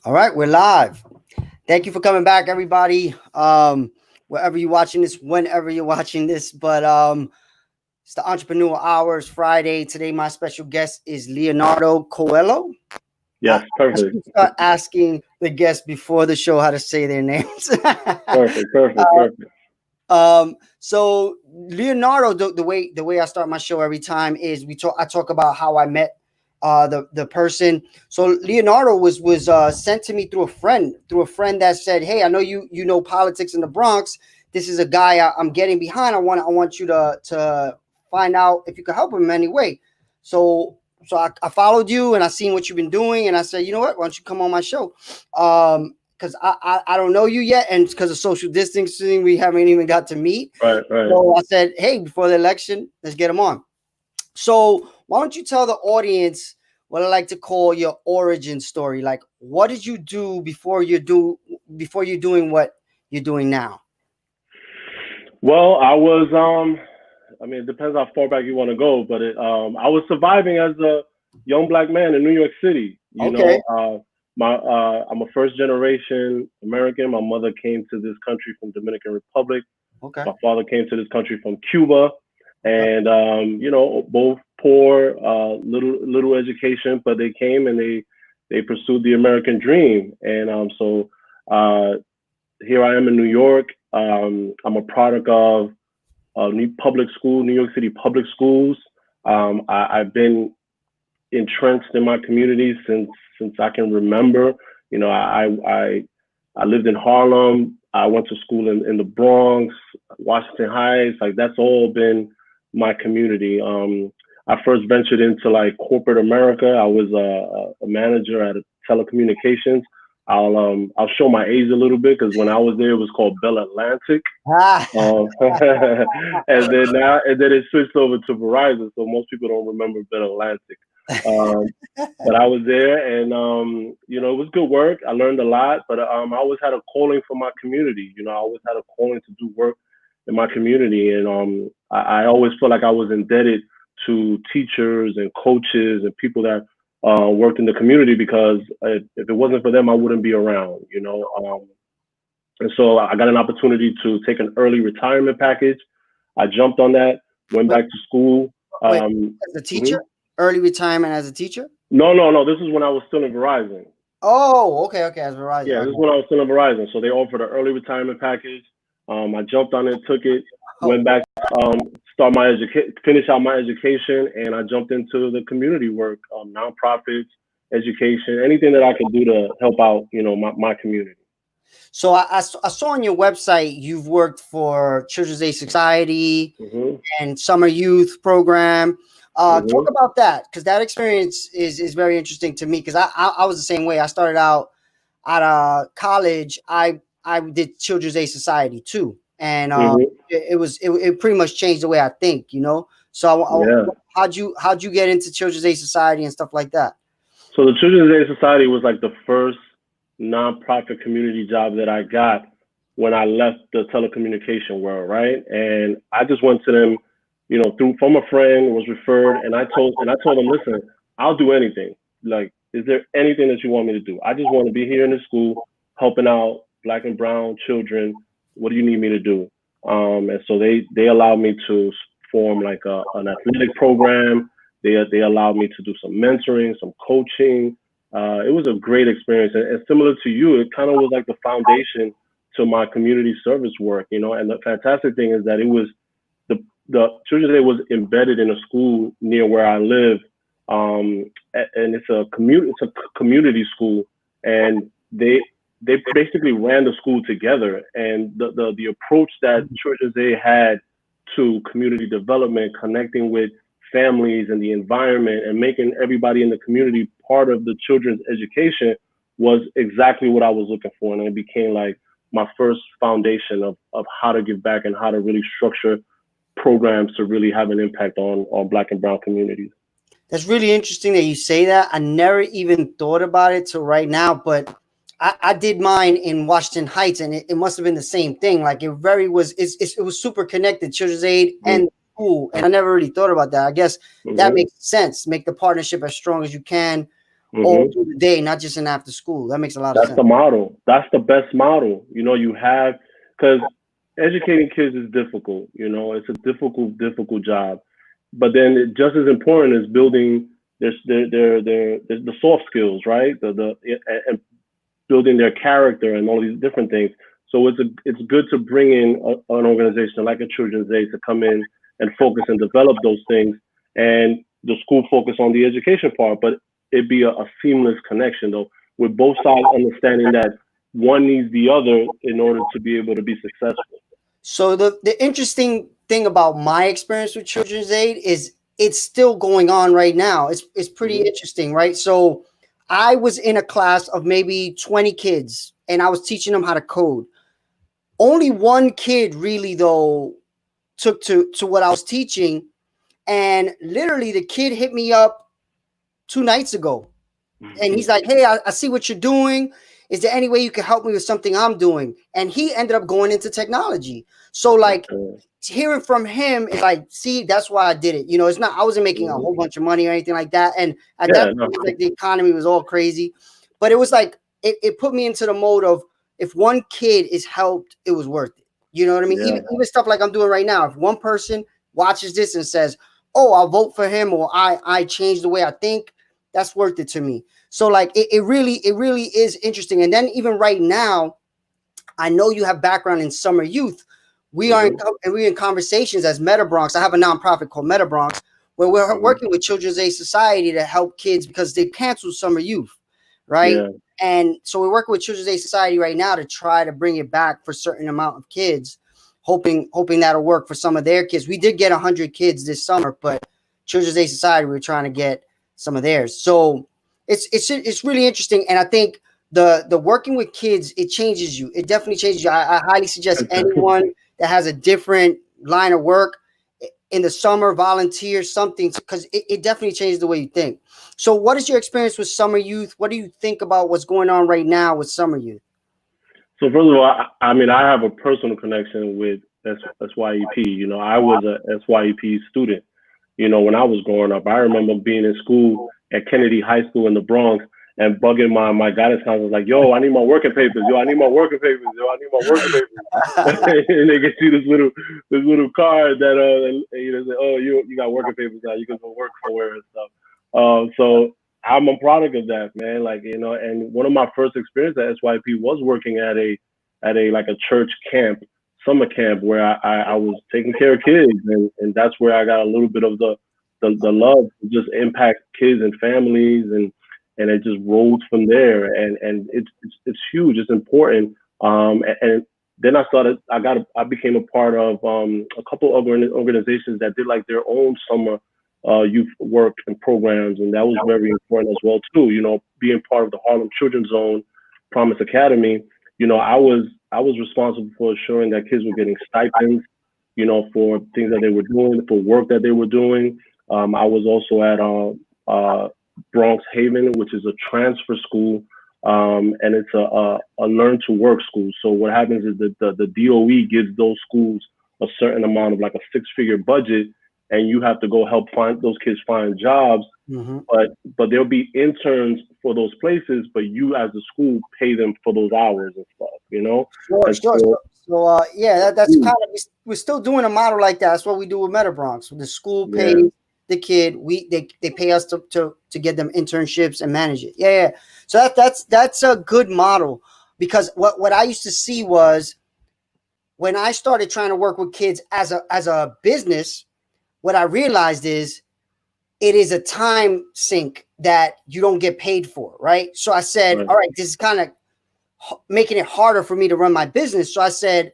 All right, we're live. Thank you for coming back, everybody. Wherever you're watching this, whenever you're watching this, but it's the Entrepreneur Hours Friday. Today, my special guest is Leonardo Coello. Yes, I perfect. should start asking the guests before the show how to say their names. Perfect. So Leonardo, the way I start my show every time is I talk about how I met the person. So Leonardo was sent to me through a friend that said, "Hey, I know you know politics in the Bronx. This is a guy I'm getting behind. I want you to find out if you can help him in any way." So I followed you and I seen what you've been doing, and I said, you know what, why don't you come on my show? Because I don't know you yet, and because of social distancing, we haven't even got to meet. Right. So I said, hey, before the election, let's get him on. So why don't you tell the audience what I like to call your origin story? Like, what did you do before you're doing what you're doing now? Well, I was I mean, it depends how far back you want to go, but I was surviving as a young black man in New York City. Okay. I'm a first generation American. My mother came to this country from Dominican Republic. Okay. My father came to this country from Cuba, and both poor, little education, but they came and they pursued the American dream, and so here I am in New York. I'm a product of New York City public schools. I've been entrenched in my community since I can remember. I lived in Harlem. I went to school in the Bronx, Washington Heights. Like that's all been my community. I first ventured into like corporate America. I was a manager at a telecommunications. I'll show my age a little bit because when I was there, it was called Bell Atlantic, and then it switched over to Verizon. So most people don't remember Bell Atlantic. But I was there, and it was good work. I learned a lot, but I always had a calling for my community. I always had a calling to do work in my community, and I always felt like I was indebted to teachers and coaches and people that worked in the community because if it wasn't for them, I wouldn't be around. And so I got an opportunity to take an early retirement package. I jumped on that, went back to school. Wait, as a teacher? Mhm. Early retirement as a teacher? No. This is when I was still in Verizon. Oh, okay, as Verizon. Yeah, Okay. this is when I was still in Verizon. So they offered an early retirement package. I jumped on it, took it, went back, finish out my education, and I jumped into the community work, nonprofits, education, anything that I could do to help out, my community. So I saw on your website you've worked for Children's Aid Society Hmm. and Summer Youth Program. Hmm. Talk about that, because that experience is very interesting to me, because I was the same way. I started out at college. I did Children's Aid Society too, and Hmm. it pretty much changed the way I think. So Yeah. how'd you get into Children's Aid Society and stuff like that? So the Children's Aid Society was like the first nonprofit community job that I got when I left the telecommunication world, right? And I just went to them, through from a friend, was referred, and I told them, listen, I'll do anything. Like, is there anything that you want me to do? I just want to be here in the school helping out black and brown children. What do you need me to do? And so they allowed me to form like an athletic program. They allowed me to do some mentoring, some coaching. It was a great experience, and similar to you, it kind of was like the foundation to my community service work, And the fantastic thing is that it was the Children's Day was embedded in a school near where I live, and it's a community school, and they basically ran the school together, and the approach that Children's Day had to community development, connecting with families and the environment and making everybody in the community part of the children's education was exactly what I was looking for. And it became like my first foundation of how to give back and how to really structure programs to really have an impact on black and brown communities. That's really interesting that you say that. I never even thought about it till right now, but I did mine in Washington Heights, and it must have been the same thing. Like it was super connected, Children's Aid and school, and I never really thought about that. I guess that makes sense. Make the partnership as strong as you can all through the day, not just in after school. That makes a lot of sense. That's the model. That's the best model. You know, you have, because educating kids is difficult. You know, it's a difficult job. But then just as important is building the soft skills, right? And building their character and all these different things. So it's good to bring in an organization like a Children's Aid to come in and focus and develop those things, and the school focus on the education part. But it'd be a seamless connection though, with both sides understanding that one needs the other in order to be able to be successful. So the interesting thing about my experience with Children's Aid is it's still going on right now. It's pretty interesting, right? So I was in a class of maybe 20 kids and I was teaching them how to code. Only one kid really though took to what I was teaching, and literally the kid hit me up 2 nights ago. And he's like, hey, I see what you're doing. Is there any way you can help me with something I'm doing? And he ended up going into technology. So like hearing from him is like, see, that's why I did it. You know, it's not, I wasn't making a whole bunch of money or anything like that. And at that point, like the economy was all crazy, but it was like, it put me into the mode of, if one kid is helped, it was worth it. You know what I mean? Even stuff like I'm doing right now. If one person watches this and says, oh, I'll vote for him, or I changed the way I think, that's worth it to me. So like it really is interesting. And then even right now, I know you have background in summer youth. We're in conversations as Meta Bronx. I have a nonprofit called Meta Bronx where we're working with Children's Aid Society to help kids because they canceled summer youth, right? Yeah. And so we're working with Children's Aid Society right now to try to bring it back for a certain amount of kids, hoping that'll work for some of their kids. We did get 100 kids this summer, but Children's Aid Society, we're trying to get some of theirs. So it's really interesting. And I think the working with kids, it changes you. It definitely changes you. I highly suggest anyone that has a different line of work in the summer, volunteer something, because it definitely changes the way you think. So what is your experience with summer youth? What do you think about what's going on right now with summer youth? So first of all, I mean, I have a personal connection with SYEP. You know, I was a SYEP student. You know, when I was growing up, I remember being in school at Kennedy High School in the Bronx and bugging my guidance counselor, like, yo, I need my working papers. Yo, I need my working papers. Yo, I need my working papers. And they get you this little card that, you know, say, oh, you got working papers now. You can go work somewhere and stuff. So I'm a product of that, man. Like, you know, and one of my first experiences at SYP was working at a like a church camp, summer camp, where I was taking care of kids, and that's where I got a little bit of the love to just impact kids and families, and it just rolled from there, and it's huge, it's important. And then I became a part of a couple of organizations that did like their own summer youth work and programs, and that was very important as well too. You know, being part of the Harlem Children's Zone, Promise Academy, you know, I was responsible for ensuring that kids were getting stipends, you know, for things that they were doing, for work that they were doing. I was also at Bronx Haven, which is a transfer school, and it's a learn to work school. So what happens is that the DOE gives those schools a certain amount of like a 6-figure budget, and you have to go help find those kids find jobs. But there'll be interns for those places, but you as a school pay them for those hours and stuff, you know? Sure. So yeah, that's kind of, we're still doing a model like that. That's what we do with Meta Bronx. The school pays the kid, they pay us to get them internships and manage it. Yeah. So that's a good model, because what I used to see was when I started trying to work with kids as a business, what I realized is it is a time sink that you don't get paid for, right? So I said, all right, this is kind of making it harder for me to run my business. So I said,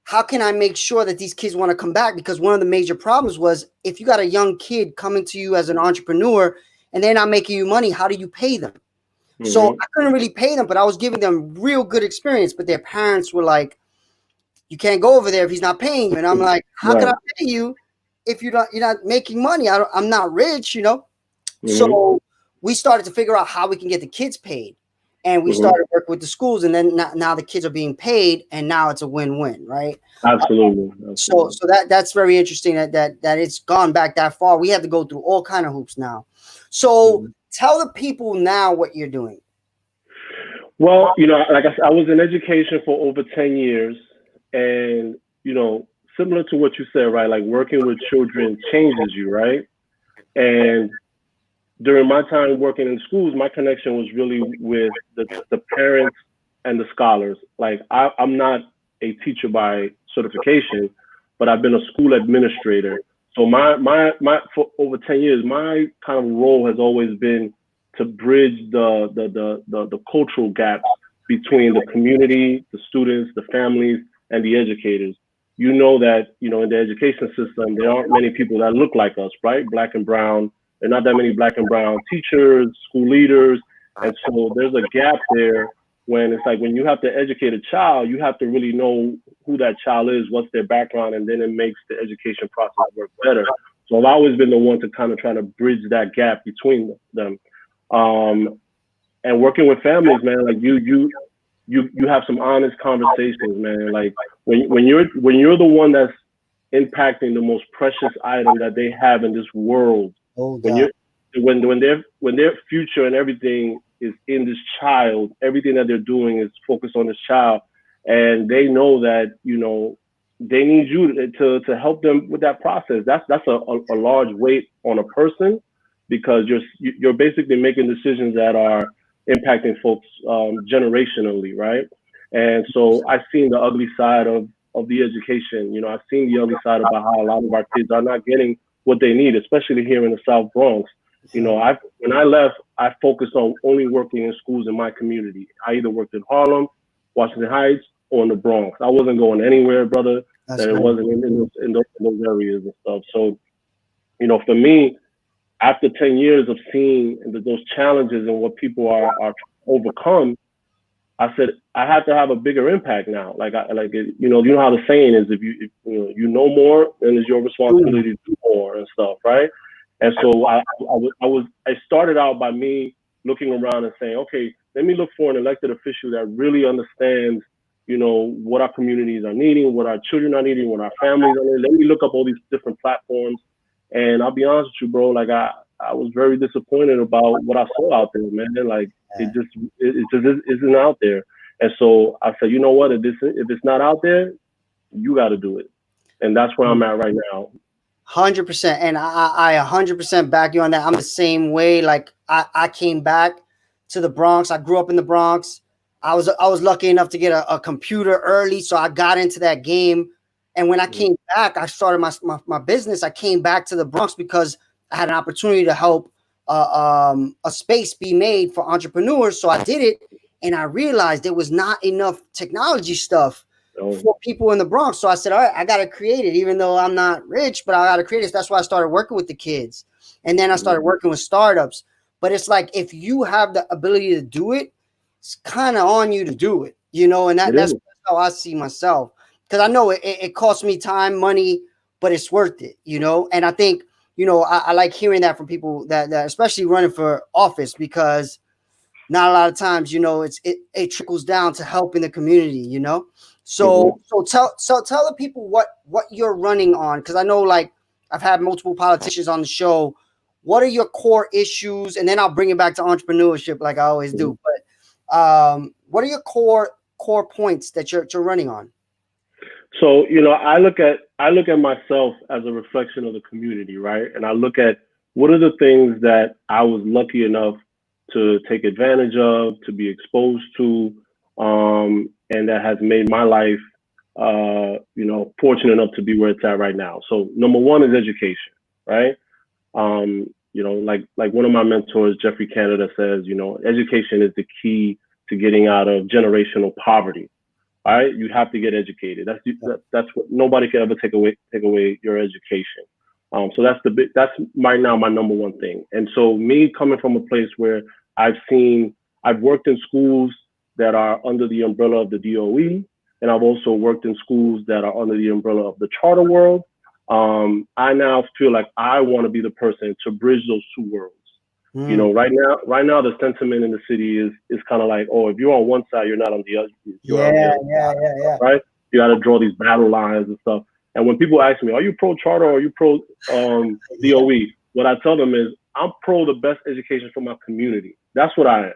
how can I make sure that these kids want to come back? Because one of the major problems was, if you got a young kid coming to you as an entrepreneur and they're not making you money, how do you pay them? So I couldn't really pay them, but I was giving them real good experience. But their parents were like, you can't go over there if he's not paying you. And I'm like, how can I pay you if you're not making money? I'm not rich, you know? So we started to figure out how we can get the kids paid. And we started working with the schools, and then now the kids are being paid, and now it's a win-win, right? Absolutely. So that's very interesting that it's gone back that far. We have to go through all kind of hoops now. So tell the people now what you're doing. Well, like I said, I was in education for over 10 years. And, similar to what you said, right? Like working with children changes you, right? And during my time working in schools, my connection was really with the parents and the scholars. Like I'm not a teacher by certification, but I've been a school administrator. So my for over 10 years, my kind of role has always been to bridge the cultural gaps between the community, the students, the families, and the educators. You know that, in the education system, there aren't many people that look like us, right? Black and brown. There are not that many black and brown teachers, school leaders. And so there's a gap there when it's like when you have to educate a child, you have to really know who that child is, what's their background, and then it makes the education process work better. So I've always been the one to kind of try to bridge that gap between them. And working with families, man, like you have some honest conversations, man. Like when you're the one that's impacting the most precious item that they have in this world, when their future and everything is in this child, everything that they're doing is focused on this child, and they know that they need you to help them with that process. That's a large weight on a person, because you're basically making decisions that are impacting folks generationally, right? And so I've seen the ugly side of the education. I've seen the ugly side about how a lot of our kids are not getting what they need, especially here in the South Bronx. When I left, I focused on only working in schools in my community. I either worked in Harlem, Washington Heights, or in the Bronx. I wasn't going anywhere, brother, that it wasn't in those areas and stuff. So, for me, after 10 years of seeing those challenges and what people are overcome, I said I have to have a bigger impact now. You know how the saying is, if you know more, then it's your responsibility to do more and stuff, right? And so I started out by me looking around and saying, okay, let me look for an elected official that really understands, what our communities are needing, what our children are needing, what our families are needing. Let me look up all these different platforms. And I'll be honest with you, bro, like I was very disappointed about what I saw out there, man. Like it just isn't out there. And so I said, you know what, if it's not out there, you got to do it. And that's where I'm at right now. 100%. And I 100% back you on that. I'm the same way. Like I came back to the Bronx. I grew up in the Bronx. I was lucky enough to get a computer early, so I got into that game. And when I came back, I started my business. I came back to the Bronx because I had an opportunity to help a space be made for entrepreneurs. So I did it, and I realized there was not enough technology stuff for people in the Bronx. So I said, all right, I got to create it, even though I'm not rich, but I got to create it. That's why I started working with the kids. And then I started working with startups. But it's like, if you have the ability to do it, it's kind of on you to do it, and that's how I see myself. Because I know it costs me time, money, but it's worth it, And I think, I like hearing that from people that especially running for office, because not a lot of times, it trickles down to helping the community, So tell the people what you're running on, because I know, like, I've had multiple politicians on the show. What are your core issues? And then I'll bring it back to entrepreneurship, like I always do. But what are your core points that you're running on? So, I look at myself as a reflection of the community, right? And I look at what are the things that I was lucky enough to take advantage of, to be exposed to, and that has made my life, fortunate enough to be where it's at right now. So number one is education, right? Like one of my mentors, Jeffrey Canada, says, education is the key to getting out of generational poverty. All right, you have to get educated. That's what nobody can ever take away your education. So that's right now my number one thing. And so me coming from a place where I've worked in schools that are under the umbrella of the DOE, and I've also worked in schools that are under the umbrella of the charter world. I now feel like I want to be the person to bridge those two worlds. Right now the sentiment in the city is kind of like, oh, if you're on one side, you're not on the other. Yeah. Right? You got to draw these battle lines and stuff. And when people ask me, are you pro charter or are you pro DOE? what I tell them is I'm pro the best education for my community. That's what I am,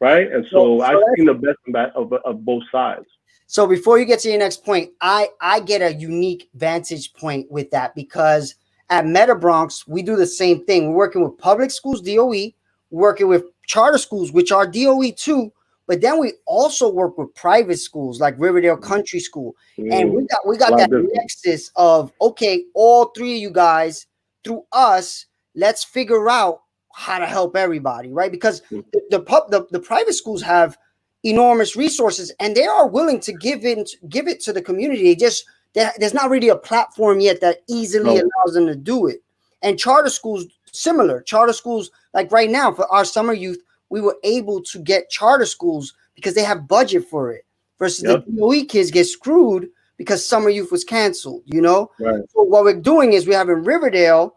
right? And so I've seen the best of both sides. So before you get to your next point, I get a unique vantage point with that, because at Meta Bronx, we do the same thing. We're working with public schools, DOE, working with charter schools, which are DOE too, but then we also work with private schools like Riverdale Country School. And we got that nexus of, okay, all three of you guys, through us, let's figure out how to help everybody, right? Because the private schools have enormous resources and they are willing to give it to the community. There's not really a platform yet that easily allows them to do it. And charter schools, similar. Charter schools, like right now for our summer youth, we were able to get charter schools because they have budget for it, versus the DOE kids get screwed because summer youth was canceled, you know? Right. So what we're doing is we have in Riverdale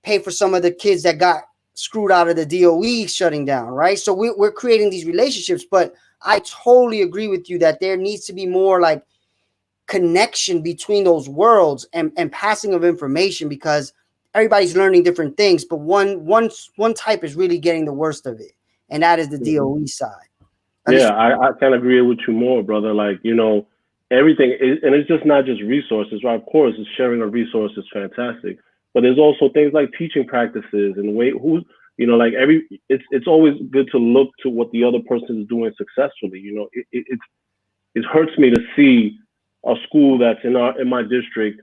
pay for some of the kids that got screwed out of the DOE shutting down, right? So we're creating these relationships, but I totally agree with you that there needs to be more like connection between those worlds and passing of information, because everybody's learning different things, but one type is really getting the worst of it, and that is the DOE side. I can't agree with you more, brother. Like, you know, everything is, and it's just not just resources, right? Of course, sharing a resource is fantastic, but there's also things like teaching practices and like it's always good to look to what the other person is doing successfully. You know, it hurts me to see a school that's in my district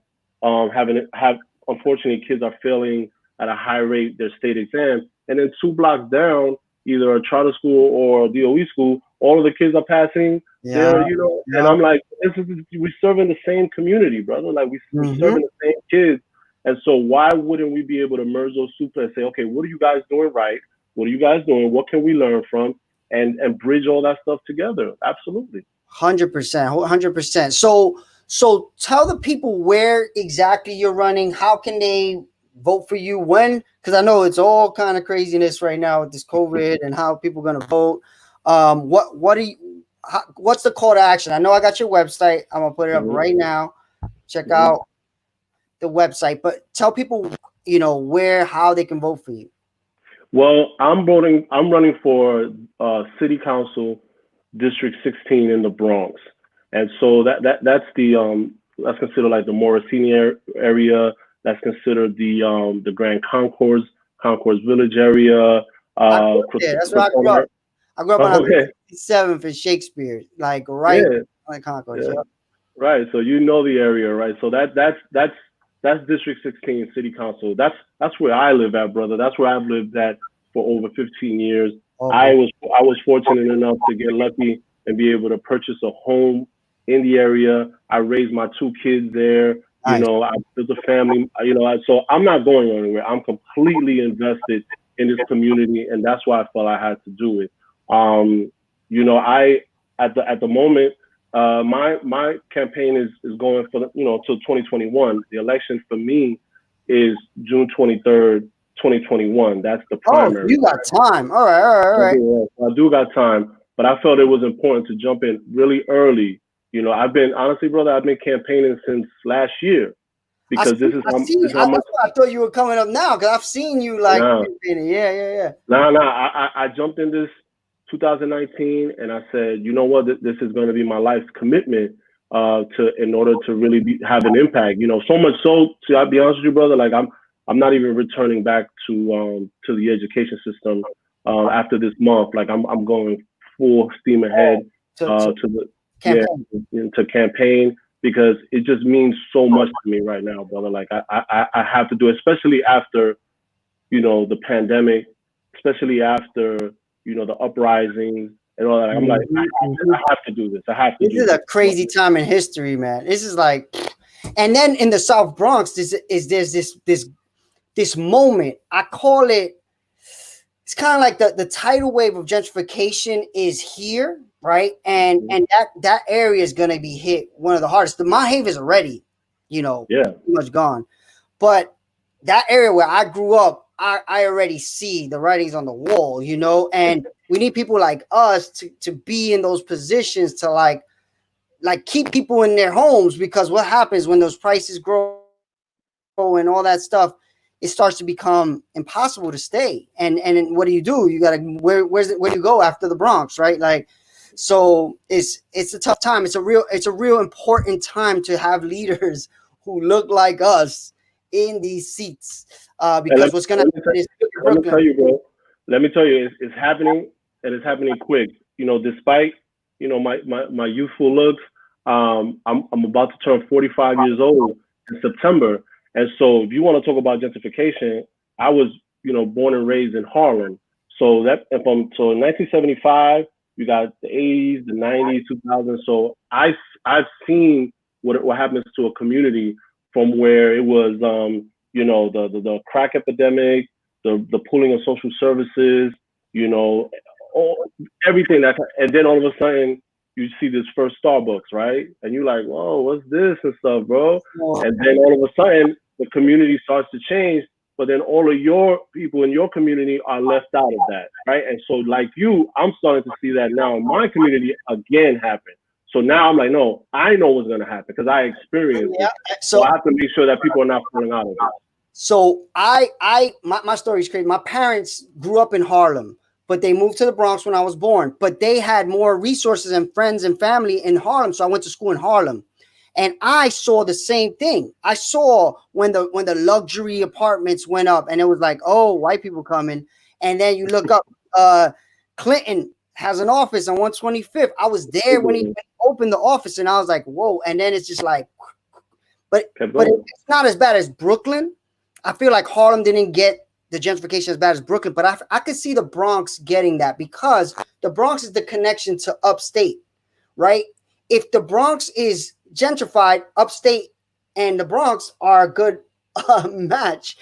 unfortunately kids are failing at a high rate their state exams, and then 2 blocks down, either a charter school or a DOE school, all of the kids are passing. And I'm like, we're serving the same community, brother. Like we're serving the same kids. And so why wouldn't we be able to merge those two and say, okay, what are you guys doing right? What are you guys doing? What can we learn from? And bridge all that stuff together? Absolutely. 100%, 100%. So tell the people where exactly you're running. How can they vote for you? When? Because I know it's all kind of craziness right now with this COVID and how people are going to vote. What's the call to action? I know I got your website. I'm gonna put it up right now. Check out the website, but tell people, how they can vote for you. Well, I'm running for City Council District 16 in the Bronx. And so that's considered like the Morrisini area. That's considered the Grand Concourse Village area. That's where I grew up. I grew up on 57th and Shakespeare, like right on Concourse. Yeah. Right. So you know the area, right? So that's District 16 City Council. That's where I live at, brother. That's where I've lived at for over 15 years. Okay. I was fortunate enough to get lucky and be able to purchase a home in the area. I raised my 2 kids there. Nice. I built a family. So I'm not going anywhere. I'm completely invested in this community, and that's why I felt I had to do it. At the moment, my campaign is going for till 2021. The election for me is June 23rd, 2021. That's the primary. Oh, you got time. All right. I do got time, but I felt it was important to jump in really early. I've been campaigning since last year because I thought you were coming up now because I've seen you campaigning. Yeah. I jumped in this 2019 and I said, you know what, this is going to be my life's commitment in order to really have an impact. So much so, to be honest with you, brother, like I'm not even returning back to the education system after this month. Like I'm going full steam ahead to campaign because it just means so much to me right now, brother. Like I have to do it, especially after, the pandemic, especially after, the uprisings and all that. I'm like, I have to do this. This is a crazy time in history, man. This is like, and then in the South Bronx, there's this moment. I call it. It's kind of like the tidal wave of gentrification is here, right? And that area is gonna be hit one of the hardest. The Mott Haven is already, pretty much gone, but that area where I grew up, I already see the writings on the wall, and we need people like us to be in those positions to like keep people in their homes, because what happens when those prices grow and all that stuff, it starts to become impossible to stay. And what do? You got to where do you go after the Bronx, right? Like, so it's a tough time. It's a real important time to have leaders who look like us in these seats, because what's gonna happen is let me tell Brooklyn. you, bro. Let me tell you, it's happening, and it's happening quick. Despite my youthful looks, I'm about to turn 45 years old in September, and so if you want to talk about gentrification, I was born and raised in Harlem. So in 1975, you got the 80s, the 90s, 2000s. So I've seen what happens to a community from where it was the crack epidemic, the pulling of social services, everything and then all of a sudden you see this first Starbucks, right? And you're like, whoa, what's this and stuff, bro? And then all of a sudden the community starts to change, but then all of your people in your community are left out of that, right? And so like you, I'm starting to see that now in my community again happen. So now I'm like, no, I know what's going to happen because I experienced it. So I have to make sure that people are not falling out of it. So my story is crazy. My parents grew up in Harlem, but they moved to the Bronx when I was born. But they had more resources and friends and family in Harlem, so I went to school in Harlem, and I saw the same thing. I saw when the luxury apartments went up, and it was like, oh, white people coming, and then you look up, Clinton has an office on 125th. I was there when he opened the office, and I was like, whoa. And then it's just like, but it's not as bad as Brooklyn. I feel like Harlem didn't get the gentrification as bad as Brooklyn, but I could see the Bronx getting that because the Bronx is the connection to upstate, right? If the Bronx is gentrified, upstate and the Bronx are a good match,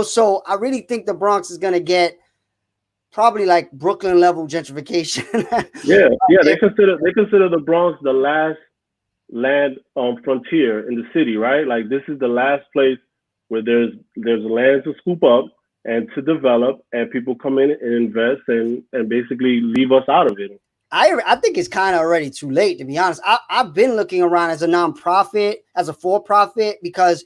So I really think the Bronx is going to get probably like Brooklyn level gentrification. yeah. They consider the Bronx the last land frontier in the city, right? Like this is the last place where there's land to scoop up and to develop, and people come in and invest and basically leave us out of it. I think it's kind of already too late, to be honest. I've been looking around as a nonprofit, as a for-profit, because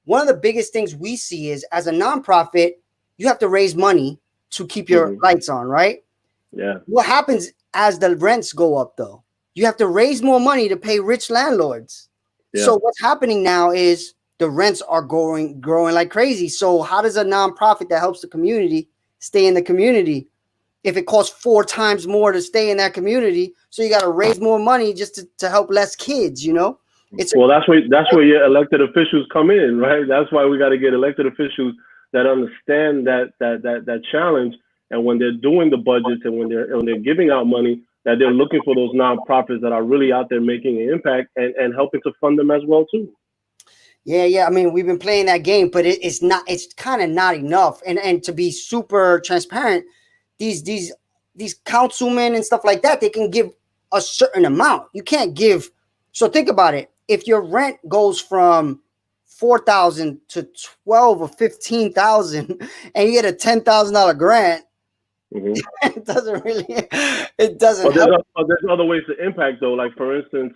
one of the biggest things we see is as a nonprofit, you have to raise money to keep your lights on, right? Yeah. What happens as the rents go up, though? You have to raise more money to pay rich landlords. Yeah. So what's happening now is the rents are growing like crazy. So how does a nonprofit that helps the community stay in the community if it costs 4 times more to stay in that community? So you got to raise more money just to help less kids, That's where your elected officials come in, right? That's why we got to get elected officials that understand that challenge. And when they're doing the budgets and when they're giving out money, that they're looking for those nonprofits that are really out there making an impact and helping to fund them as well too. Yeah. I mean, we've been playing that game, but it's kind of not enough. And to be super transparent, these councilmen and stuff like that, they can give a certain amount. You can't give. So think about it. If your rent goes from 4,000 to 12 or 15,000 and you get a $10,000 grant, it doesn't really, it doesn't help. There's other ways to impact though. Like for instance,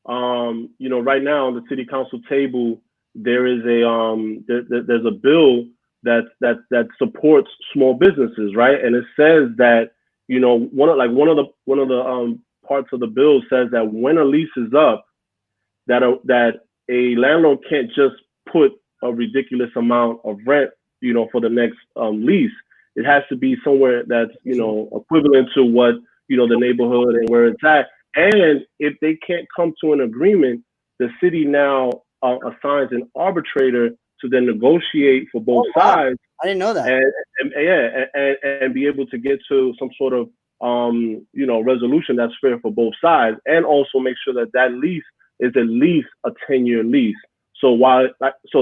right now on the city council table, there is there's a bill that supports small businesses, right? And it says that one of the parts of the bill says that when a lease is up, that a landlord can't just put a ridiculous amount of rent, for the next lease. It has to be somewhere that's equivalent to what the neighborhood and where it's at. And if they can't come to an agreement, the city now assigns an arbitrator to then negotiate for both sides. I didn't know that. And be able to get to some sort of resolution that's fair for both sides, and also make sure that lease is at least a 10-year lease. So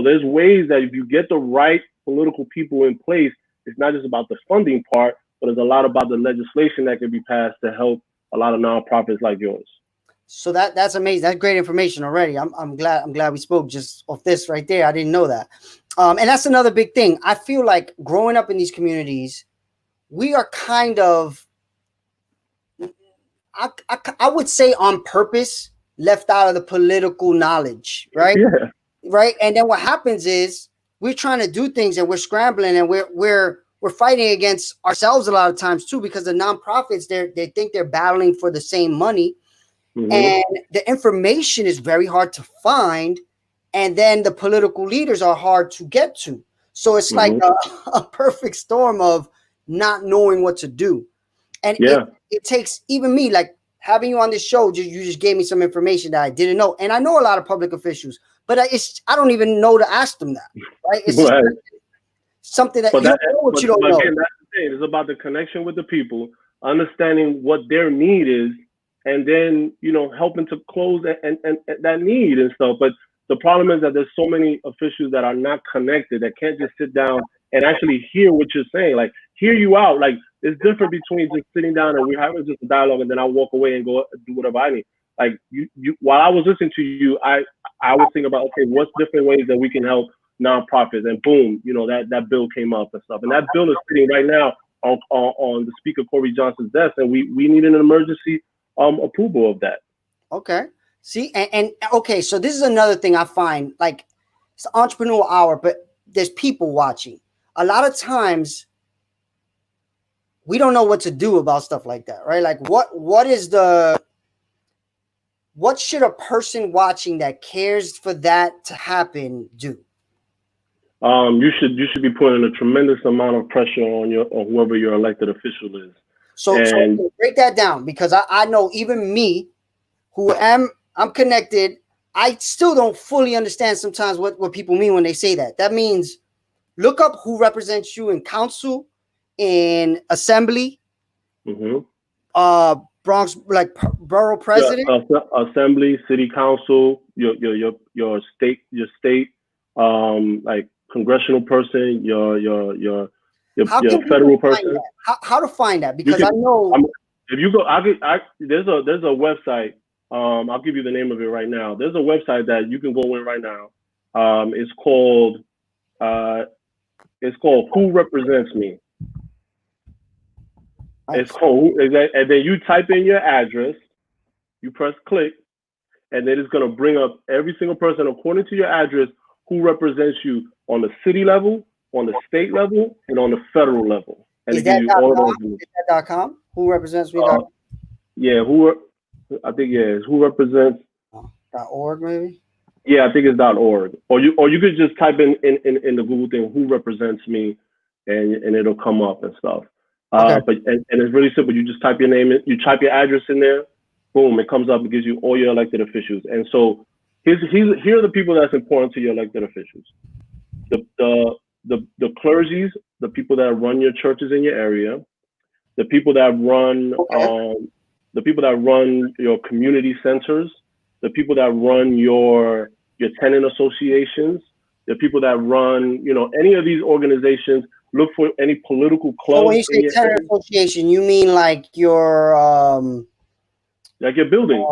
there's ways that if you get the right political people in place, it's not just about the funding part, but it's a lot about the legislation that can be passed to help a lot of nonprofits like yours. So that's amazing. That's great information already. I'm glad we spoke just off this right there. I didn't know that. And that's another big thing. I feel like growing up in these communities, we are kind of, I would say on purpose, left out of the political knowledge, right? Yeah. Right. And then what happens is we're trying to do things and we're scrambling and we're fighting against ourselves a lot of times too, because the nonprofits, they think they're battling for the same money. And the information is very hard to find, and then the political leaders are hard to get to. So it's like a perfect storm of not knowing what to do. And it takes even me, like having you on this show, you just gave me some information that I didn't know. And I know a lot of public officials, but I don't even know to ask them that, right? It's just something that you don't know what you don't know. Again, that's the thing. It's about the connection with the people, understanding what their need is, and then, you know, helping to close and that need and stuff. But the problem is that there's so many officials that are not connected, that can't just sit down and actually hear what you're saying, like hear you out. Like it's different between just sitting down and we're having just a dialogue and then I walk away and go do whatever I need. Like you while I was listening to you, I was thinking about, okay, what's different ways that we can help nonprofits, and boom, you know, that bill came up and stuff. And that bill is sitting right now on the Speaker Corey Johnson's desk, and we need an emergency approval of that. Okay. See, and okay, so this is another thing I find, like it's entrepreneur hour, but there's people watching. A lot of times we don't know what to do about stuff like that, right? Like what should a person watching that cares for that to happen do? You should be putting a tremendous amount of pressure on whoever your elected official is. So break that down, because I know even me, I'm connected, I still don't fully understand sometimes what people mean when they say that. That means look up who represents you in council, in assembly, Bronx, like borough president, assembly, city council, your state, like congressional person, your federal person. How to find that? Because I know if you go, there's a website. I'll give you the name of it right now. There's a website that you can go in right now. It's called Who Represents Me. It's called, and then you type in your address, you press click, and then it's gonna bring up every single person according to your address who represents you on the city level, on the state level, and on the federal level. And is that .com? Who represents me? Yeah, I think it's who represents .org maybe. Yeah, I think it's .org. Or you could just type in the Google thing, who represents me, and it'll come up and stuff. Okay. But it's really simple. You just type your name in, you type your address in there, boom, it comes up and gives you all your elected officials. And so here are the people that's important to your elected officials. The clergies, the people that run your churches in your area, the people that run your community centers, the people that run your tenant associations, the people that run, you know, any of these organizations. Look for any political club. So when you say tenant association, you mean like your like your building,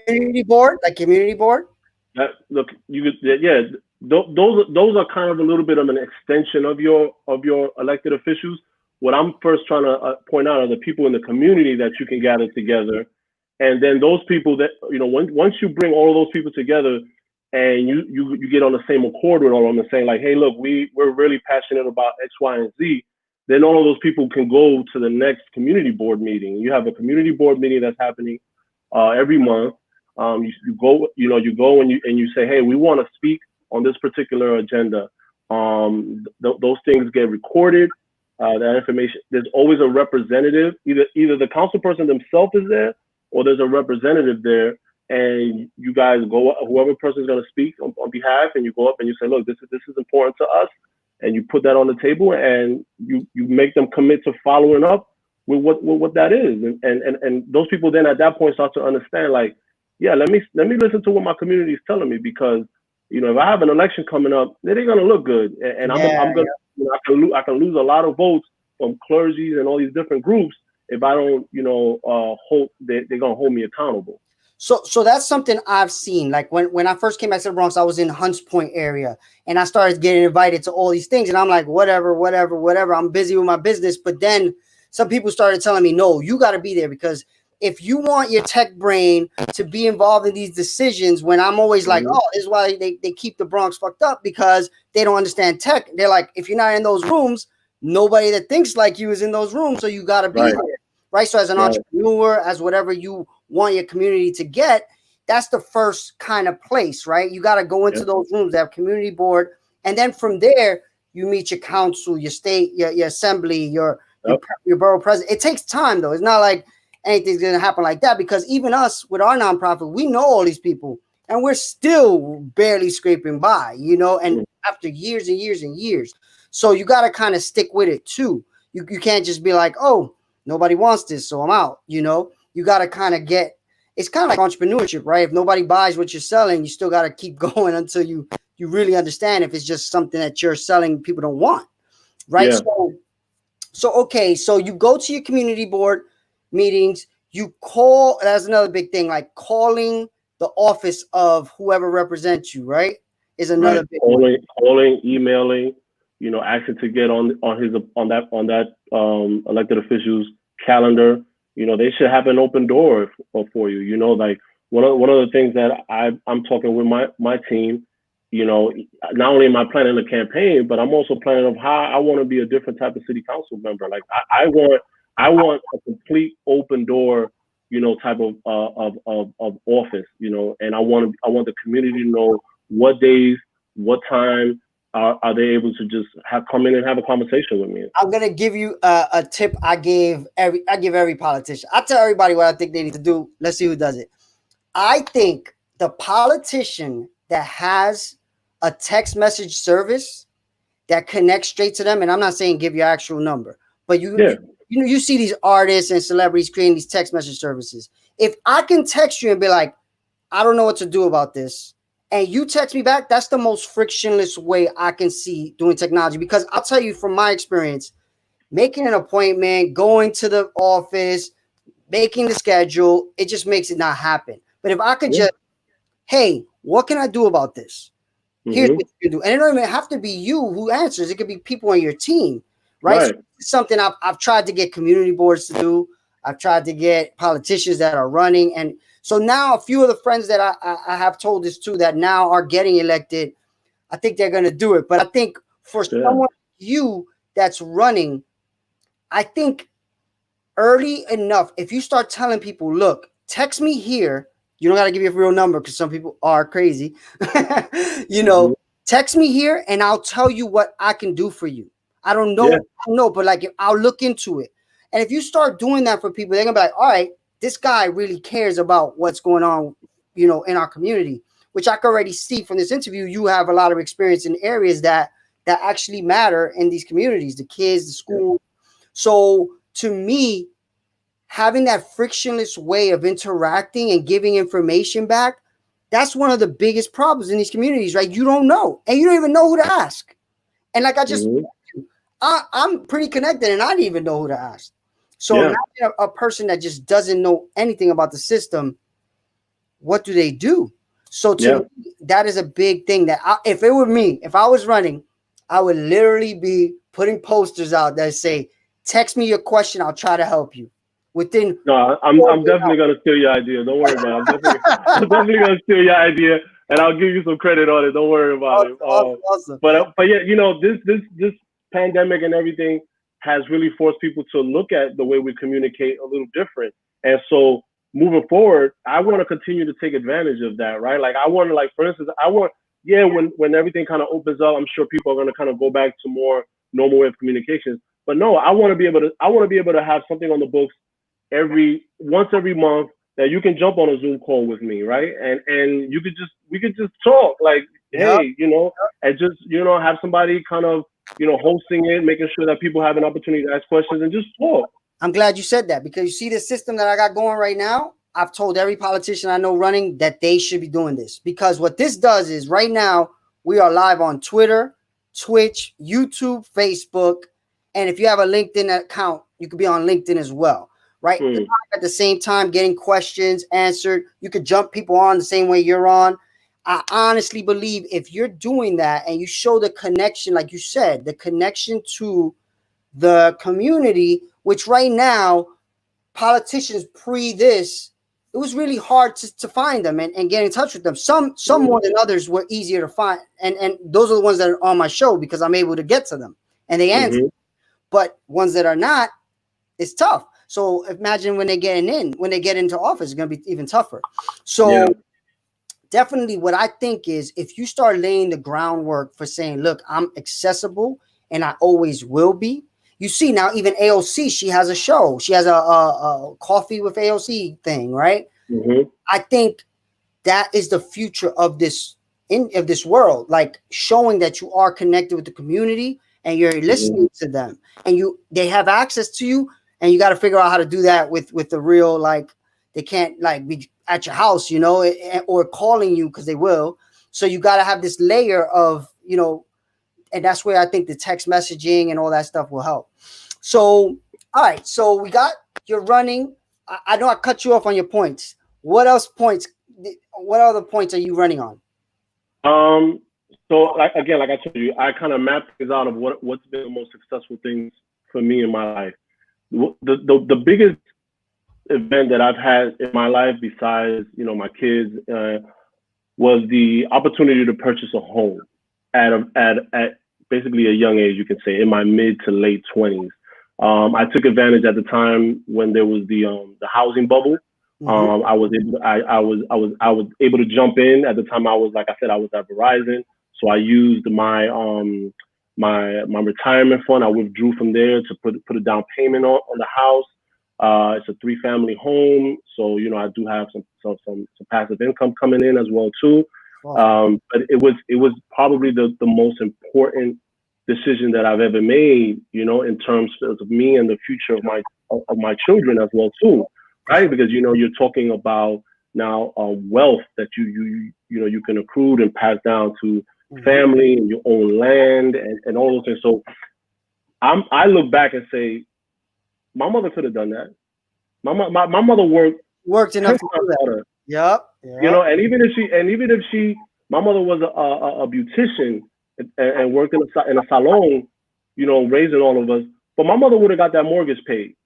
community board, like community board. Look, those are kind of a little bit of an extension of your elected officials. What I'm first trying to point out are the people in the community that you can gather together, and then those people that, you know, once you bring all of those people together, and you get on the same accord with all of them and saying like, hey, look, we're really passionate about X, Y, and Z, then all of those people can go to the next community board meeting. You have a community board meeting that's happening every month. You go and you say, hey, we want to speak on this particular agenda. Those things get recorded. That information, there's always a representative. Either the council person themselves is there, or there's a representative there. And you guys go, whoever person is going to speak on behalf, and you go up and you say, look, this is important to us. And you put that on the table, and you make them commit to following up with what that is. And those people then at that point start to understand, like, yeah, let me listen to what my community is telling me, because, you know, if I have an election coming up, it ain't going to look good. And I'm going to, you know, I can lose a lot of votes from clergy and all these different groups if I don't, you know, they're going to hold me accountable. So that's something I've seen. Like when I first came back to the Bronx, I was in Hunts Point area, and I started getting invited to all these things, and I'm like, whatever. I'm busy with my business. But then some people started telling me, no, you got to be there, because if you want your tech brain to be involved in these decisions, when I'm always like, oh, this is why they keep the Bronx fucked up, because they don't understand tech. They're like, if you're not in those rooms, nobody that thinks like you is in those rooms, so you got to be there, right? So as an entrepreneur, as whatever you want your community to get, that's the first kind of place, right? You got to go into those rooms, that community board, and then from there, you meet your council, your state, your assembly, your borough president. It takes time, though. It's not like anything's going to happen like that, because even us with our nonprofit, we know all these people and we're still barely scraping by, you know, and after years and years and years. So you got to kind of stick with it too. You can't just be like, oh, nobody wants this, so I'm out. You know, you got to kind of get, it's kind of like entrepreneurship, right? If nobody buys what you're selling, you still got to keep going until you really understand if it's just something that you're selling people don't want, right? So okay, so you go to your community board meetings, you call, that's another big thing, like calling the office of whoever represents you, right? Is another big one. Calling, emailing, you know, asking to get on that elected official's calendar. You know, they should have an open door for you. You know, like one of the things that I'm talking with my team, you know, not only am I planning the campaign, but I'm also planning of how I want to be a different type of city council member. Like I want a complete open door, you know, type of office, you know, and I want the community to know what days, what time are they able to just come in and have a conversation with me. I'm gonna give you a tip I give every politician. I tell everybody what I think they need to do. Let's see who does it. I think the politician that has a text message service that connects straight to them, and I'm not saying give your actual number, but you see these artists and celebrities creating these text message services. If I can text you and be like, I don't know what to do about this, and you text me back, that's the most frictionless way I can see doing technology. Because I'll tell you from my experience, making an appointment, going to the office, making the schedule, it just makes it not happen. But if I could just, hey, what can I do about this? Here's what you can do. And it don't even have to be you who answers. It could be people on your team, right? So it's something I've tried to get community boards to do. I've tried to get politicians that are running. And so now a few of the friends that I have told this to that now are getting elected, I think they're going to do it. But I think for someone like you that's running, I think early enough, if you start telling people, look, text me here. You don't got to give your real number because some people are crazy. You know, text me here and I'll tell you what I can do for you. I don't know, but like I'll look into it. And if you start doing that for people, they're gonna be like, all right, this guy really cares about what's going on, you know, in our community, which I can already see from this interview. You have a lot of experience in areas that actually matter in these communities, the kids, the school. So to me, having that frictionless way of interacting and giving information back, that's one of the biggest problems in these communities, right? You don't know, and you don't even know who to ask. And like I just, I'm pretty connected, and I didn't even know who to ask. So imagine a person that just doesn't know anything about the system. What do they do? So to me, that is a big thing that if it were me, if I was running, I would literally be putting posters out that say, text me your question. I'll try to help you. I'm definitely gonna steal your idea. Don't worry about it. I'm definitely gonna steal your idea, and I'll give you some credit on it. Don't worry about it. Awesome. But yeah, you know, this pandemic and everything has really forced people to look at the way we communicate a little different. And so moving forward, I want to continue to take advantage of that, right? Like I want to, like for instance, when everything kind of opens up, I'm sure people are going to kind of go back to more normal way of communications. But no, I want to be able to have something on the books once every month that you can jump on a Zoom call with me, right? And we could just talk like, hey, you know, and just, you know, have somebody kind of, you know, hosting it, making sure that people have an opportunity to ask questions and just talk. I'm glad you said that, because you see the system that I got going right now. I've told every politician I know running that they should be doing this, because what this does is right now we are live on Twitter, Twitch, YouTube, Facebook. And if you have a LinkedIn account, you could be on LinkedIn as well. Right. At the same time, getting questions answered. You could jump people on the same way you're on. I honestly believe if you're doing that and you show the connection, like you said, the connection to the community, which right now politicians pre this, it was really hard to find them and get in touch with them. Some more than others were easier to find, and those are the ones that are on my show because I'm able to get to them and they answer. But ones that are not, it's tough. So imagine when they get into office, it's gonna be even tougher. So definitely what I think is if you start laying the groundwork for saying, look, I'm accessible and I always will be. You see now, even AOC, she has a show. She has a coffee with AOC thing, right? I think that is the future of this world, like showing that you are connected with the community and you're listening to them, and they have access to you, and you got to figure out how to do that with the real, like they can't like be at your house, or calling you because they will. So you got to have this layer of, and that's where I think the text messaging and all that stuff will help. So, all right. So you're running. I know I cut you off on your points. What other points are you running on? So like I told you, I kind of mapped things out of what's been the most successful things for me in my life. The biggest event that I've had in my life, besides my kids, was the opportunity to purchase a home at basically a young age, you can say, in my mid to late 20s. I took advantage at the time when there was the housing bubble. I was able to jump in at the time. I was, like I said, I was at Verizon, so I used my my retirement fund. I withdrew from there to put a down payment on the house. It's a 3-family home, so I do have some passive income coming in as well too. But it was probably the most important decision that I've ever made, in terms of me and the future of my children as well too, right? Because you're talking about now wealth that you can accrue and pass down to family and your own land and all those things. So I look back and say, my mother could have done that. My mother worked enough to do that. Yep. And even if she, my mother was a beautician and worked in a salon, raising all of us. But my mother would have got that mortgage paid.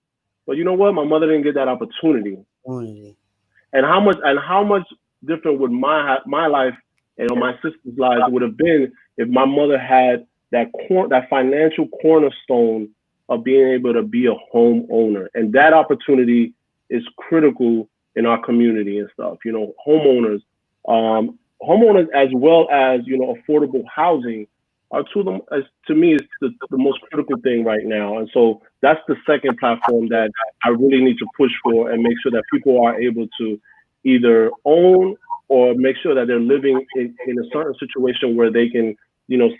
But you know what? My mother didn't get that opportunity. And how much different would my life and my sister's lives would have been if my mother had that financial cornerstone of being able to be a homeowner. And that opportunity is critical in our community and stuff. Homeowners as well as affordable housing are to me is the most critical thing right now. And so that's the second platform that I really need to push for and make sure that people are able to either own or make sure that they're living in a certain situation where they can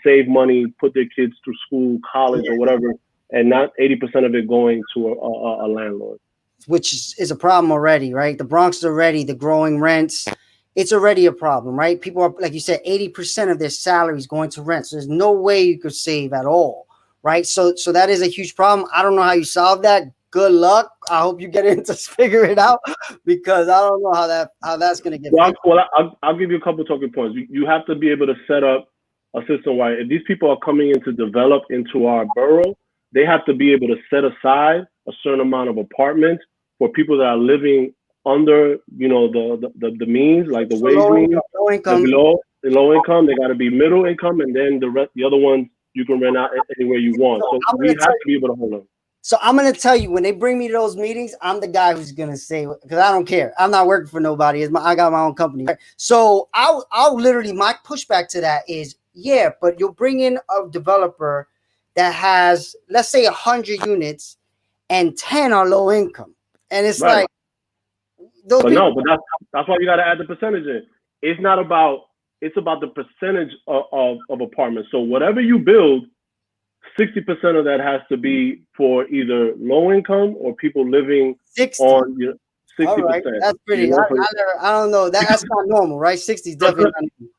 save money, put their kids through school, college, or whatever, and not 80% of it going to a landlord. Which is a problem already, right? The Bronx is already the growing rents. It's already a problem, right? People are, like you said, 80% of their salaries going to rent. So there's no way you could save at all, right? So that is a huge problem. I don't know how you solve that. Good luck. I hope you get in to figure it out, because I don't know how that's going to get fixed. I'll give you a couple of talking points. You have to be able to set up a system where if these people are coming in to develop into our borough, they have to be able to set aside a certain amount of apartments for people that are living under, the means, like the wage means, low income. They got to be middle income, and then the other ones you can rent out anywhere you want. So we have to be able to hold them. So I'm going to tell you, when they bring me to those meetings, I'm the guy who's going to say, because I don't care. I'm not working for nobody. I got my own company. Right? So I'll literally, my pushback to that is, yeah, but you'll bring in a developer that has, let's say, 100 units and 10 are low income. And it's right. But that's why you got to add the percentage in. It's about the percentage of apartments. So whatever you build, 60% of that has to be for either low income or people living 60. On 60%. All right. That's pretty. I don't know. That's not normal, right? 60 is definitely not normal.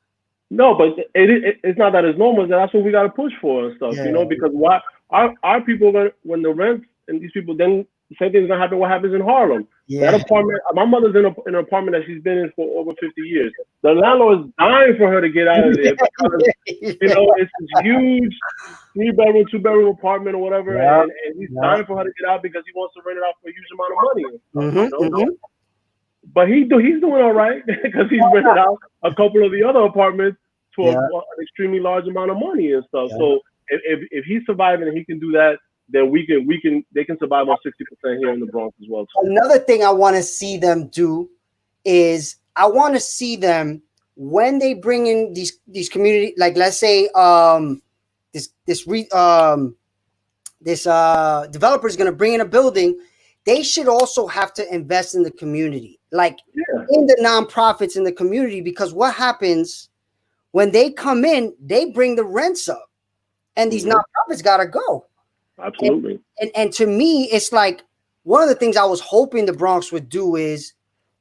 No, but it's not that it's normal. That's what we got to push for and stuff, because why our people, when the rent and these people, then the same thing is going to happen what happens in Harlem. Yeah. That apartment, my mother's in an apartment that she's been in for over 50 years. The landlord is dying for her to get out of there because, it's this 3-bedroom, 2-bedroom apartment or whatever, and he's Yeah. dying for her to get out because he wants to rent it out for a huge amount of money and stuff, you know? Mm-hmm. But he's doing all right because he's rented out a couple of the other apartments for an extremely large amount of money and stuff. Yeah. So if he's surviving and he can do that, then they can survive on 60% here in the Bronx as well too. Another thing I want to see them do is I want to see them when they bring in these community, like let's say this developer is going to bring in a building. They should also have to invest in the community, like in the nonprofits in the community, because what happens when they come in, they bring the rents up, and these nonprofits got to go. Absolutely. And to me, it's like one of the things I was hoping the Bronx would do is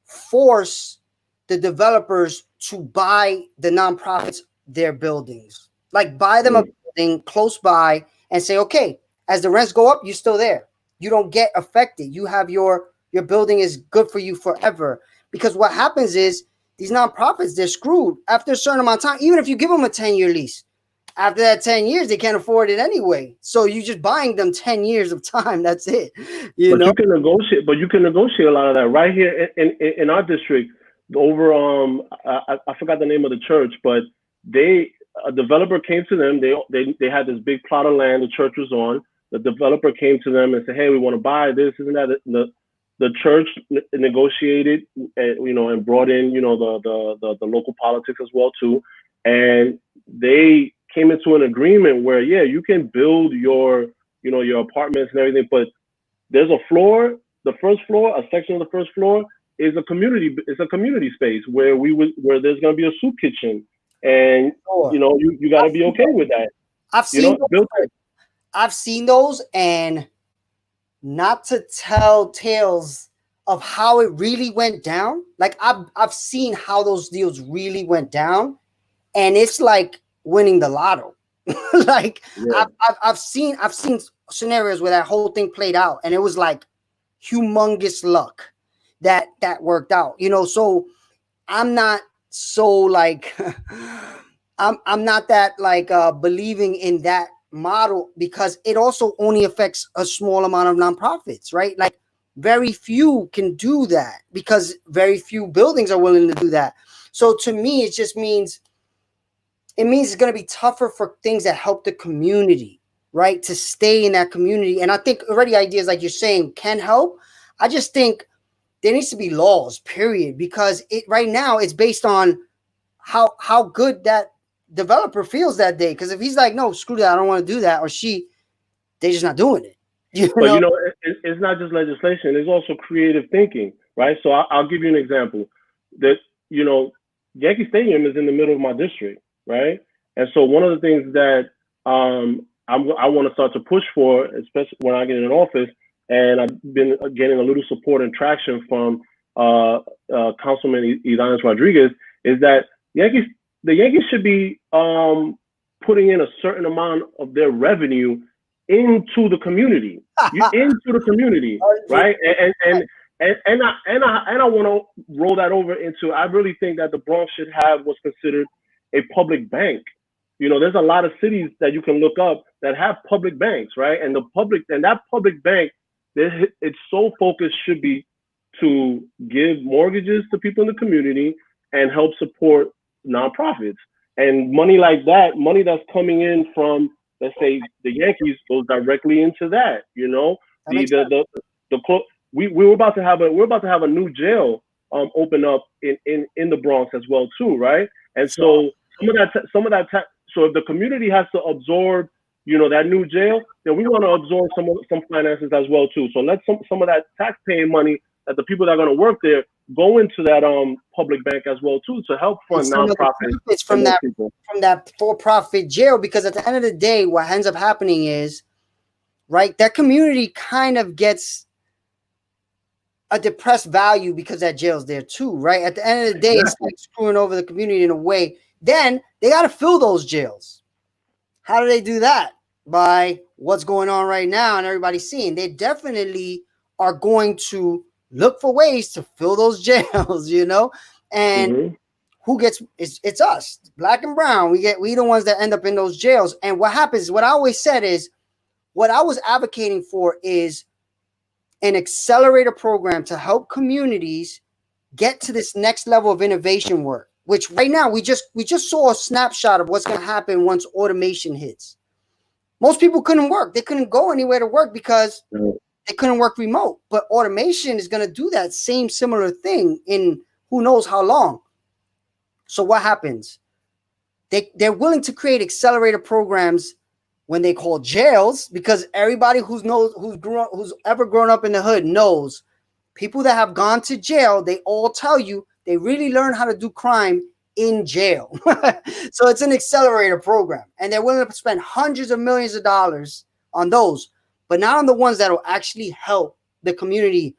force the developers to buy the nonprofits their buildings, like buy them a building close by and say, okay, as the rents go up, you're still there. You don't get affected. You have your building is good for you forever. Because what happens is these nonprofits, they're screwed after a certain amount of time. Even if you give them a 10-year lease, after that 10 years, they can't afford it anyway. So you're just buying them 10 years of time. That's it. You know? You can negotiate a lot of that right here in our district. Over I forgot the name of the church, but a developer came to them. They had this big plot of land the church was on. The developer came to them and said, "Hey, we want to buy this, isn't that?" The church negotiated, and brought in, the local politics as well too, and they came into an agreement where you can build your apartments and everything, but there's a floor, the first floor, a section of the first floor is a community space where there's going to be a soup kitchen, and you got to be okay with that. I've seen those, and not to tell tales of how it really went down. Like I've seen how those deals really went down, and it's like winning the lotto. I've seen scenarios where that whole thing played out, and it was like humongous luck that worked out. So I'm not so like I'm not that like believing in that model, because it also only affects a small amount of nonprofits, right? Like very few can do that because very few buildings are willing to do that. So to me, it just means it's going to be tougher for things that help the community, right? To stay in that community. And I think already ideas like you're saying can help. I just think there needs to be laws, period, because right now it's based on how good that developer feels that day. Because if he's like, no, screw that, I don't want to do that, or they're just not doing it. But it's not just legislation; it's also creative thinking, right? So I'll give you an example. That Yankee Stadium is in the middle of my district, right? And so one of the things that I want to start to push for, especially when I get in office, and I've been getting a little support and traction from Councilman Idanes Rodriguez, is that the Yankees should be putting in a certain amount of their revenue into the community, right? And I want to roll that over into. I really think that the Bronx should have what's considered a public bank. There's a lot of cities that you can look up that have public banks, right? And that public bank, its sole focus should be to give mortgages to people in the community and help support nonprofits. And money like that, money that's coming in from, let's say, the Yankees, goes directly into that. We're about to have a new jail open up in the Bronx as well too, right? And so some of that so if the community has to absorb that new jail, then we want to absorb some finances as well too. So let some of that tax-paying money that the people that are going to work there go into that public bank as well too, to help fund nonprofits from that for-profit jail. Because at the end of the day, what ends up happening is, right, that community kind of gets a depressed value because that jail's there too, right? At the end of the day, It's like screwing over the community in a way. Then they got to fill those jails. How do they do that? By what's going on right now and everybody's seeing. They definitely are going to look for ways to fill those jails, and who gets, it's us, black and brown. We the ones that end up in those jails. And what happens, what I always said is, what I was advocating for is an accelerator program to help communities get to this next level of innovation work, which right now we just saw a snapshot of what's going to happen once automation hits. Most people couldn't work. They couldn't go anywhere to work because they couldn't work remote. But automation is going to do that same similar thing in who knows how long. So what happens? They're willing to create accelerator programs when they call jails, because everybody who's ever grown up in the hood knows people that have gone to jail, they all tell you they really learn how to do crime in jail. So it's an accelerator program, and they're willing to spend hundreds of millions of dollars on those, but not on the ones that will actually help the community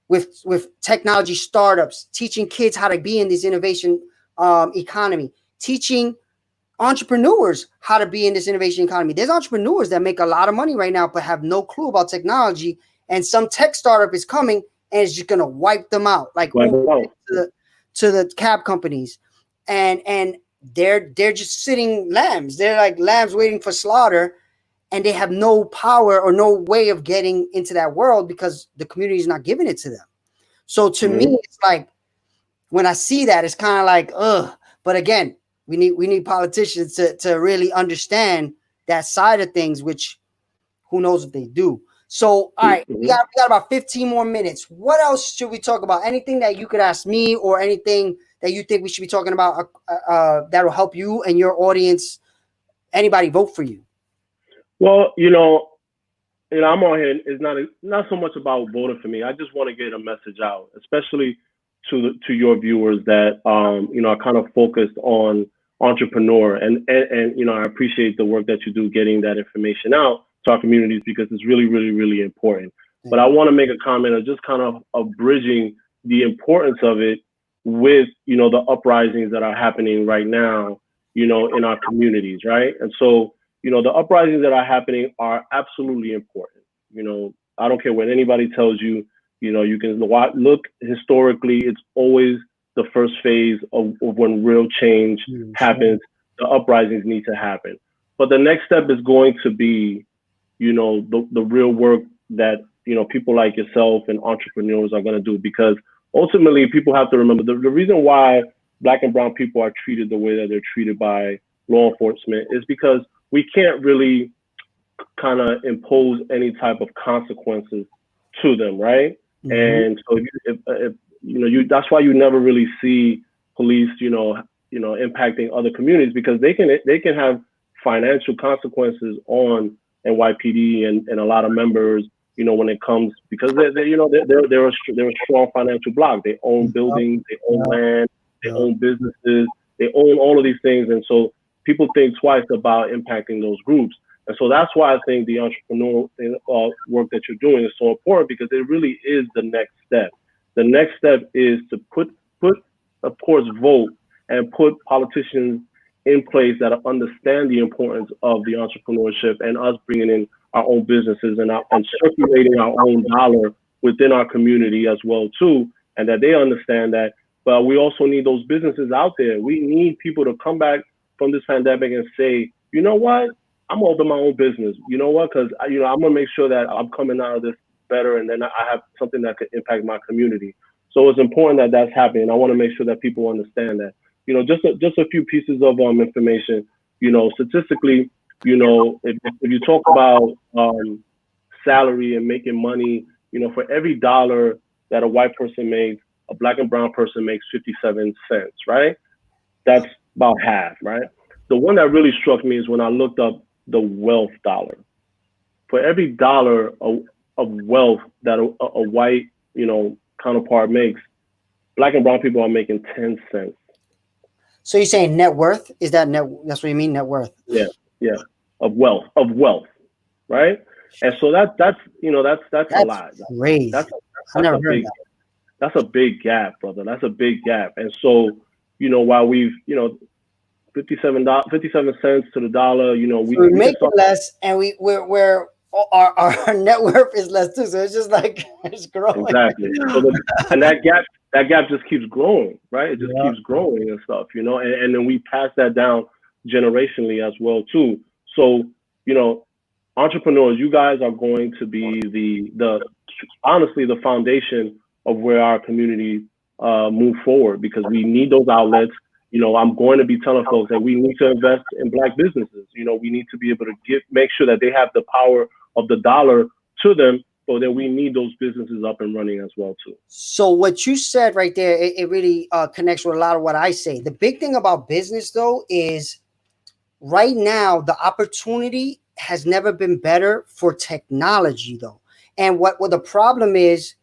with technology startups, teaching kids how to be in this innovation economy, teaching entrepreneurs how to be in this innovation economy. There's entrepreneurs that make a lot of money right now, but have no clue about technology, and some tech startup is coming and it's just gonna wipe them out, like to the cab companies, and they're just sitting lambs. They're like lambs waiting for slaughter, and they have no power or no way of getting into that world because the community is not giving it to them. So to me, it's like, when I see that, it's kind of like, ugh. But again, we need politicians to really understand that side of things, which who knows if they do. So, all right, we got about 15 more minutes. What else should we talk about? Anything that you could ask me, or anything that you think we should be talking about that will help you and your audience? Anybody vote for you? Well, I'm on here. It's not so much about voting for me. I just want to get a message out, especially to your viewers that are kind of focused on entrepreneur, and I appreciate the work that you do getting that information out to our communities, because it's really, really, really important. But I want to make a comment of just kind of bridging the importance of it with the uprisings that are happening right now in our communities, right? And so the uprisings that are happening are absolutely important. I don't care what anybody tells you. You can look historically. It's always the first phase of when real change happens. The uprisings need to happen. But the next step is going to be, the real work that, people like yourself and entrepreneurs are going to do. Because ultimately, people have to remember the reason why Black and brown people are treated the way that they're treated by law enforcement is because we can't really kind of impose any type of consequences to them, right? And so if that's why you never really see police, impacting other communities, because they can have financial consequences on NYPD and a lot of members, when it comes, because they're a strong financial block. They own buildings, they own land, they own businesses, they own all of these things, and so people think twice about impacting those groups. And so that's why I think the entrepreneurial work that you're doing is so important, because it really is the next step. The next step is to put, of course, vote and put politicians in place that understand the importance of the entrepreneurship and us bringing in our own businesses and circulating our own dollar within our community as well too, and that they understand that. But we also need those businesses out there. We need people to come back from this pandemic and say, you know what? I'm gonna open my own business. You know what? Because I'm gonna make sure that I'm coming out of this better, and then I have something that could impact my community. So it's important that that's happening. I want to make sure that people understand that. Just a few pieces of information. Statistically, if you talk about salary and making money, for every dollar that a white person makes, a Black and brown person makes 57 cents, right? That's about half, right? The one that really struck me is when I looked up the wealth dollar. For every dollar of wealth that a white, counterpart makes, Black and brown people are making 10 cents. So you're saying net worth? Is that net? That's what you mean, net worth? Yeah. Of wealth, right? And so that's a lot. Crazy. I never heard that. That's a big gap, brother. That's a big gap. And so, while we've, 57 cents to the dollar, we're making less, and we're our net worth is less too. So it's just like it's growing. Exactly. So and that that gap just keeps growing, right? It just keeps growing and stuff, you know, and then we pass that down generationally as well too. So, you know, entrepreneurs, you guys are going to be the honestly the foundation of where our community move forward, because we need those outlets. You know, I'm going to be telling folks that we need to invest in Black businesses. You know, we need to be able to make sure that they have the power of the dollar to them, so that we need those businesses up and running as well too. So what you said right there, it really connects with a lot of what I say. The big thing about business though is right now the opportunity has never been better for technology though. And what the problem is,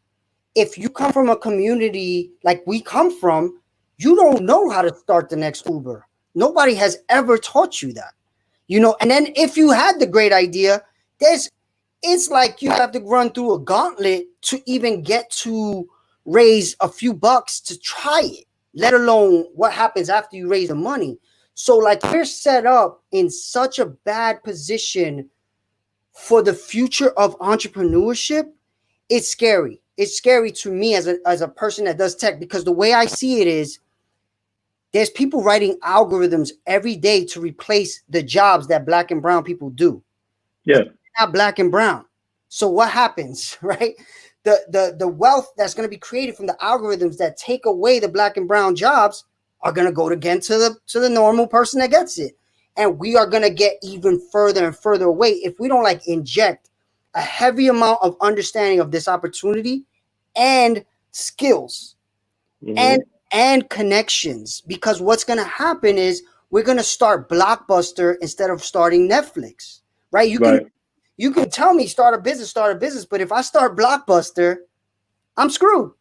if you come from a community like we come from, you don't know how to start the next Uber. Nobody has ever taught you that, you know. And then if you had the great idea, it's like you have to run through a gauntlet to even get to raise a few bucks to try it, let alone what happens after you raise the money. So like we're set up in such a bad position for the future of entrepreneurship. It's scary. It's scary to me as a person that does tech, because the way I see it is there's people writing algorithms every day to replace the jobs that Black and brown people do. Yeah. Not Black and brown. So what happens, right? The wealth that's going to be created from the algorithms that take away the Black and brown jobs are going to go again to the normal person that gets it. And we are going to get even further and further away if we don't like inject a heavy amount of understanding of this opportunity and skills and connections. Because what's going to happen is we're going to start Blockbuster instead of starting Netflix, right? You can tell me start a business, but if I start Blockbuster, I'm screwed,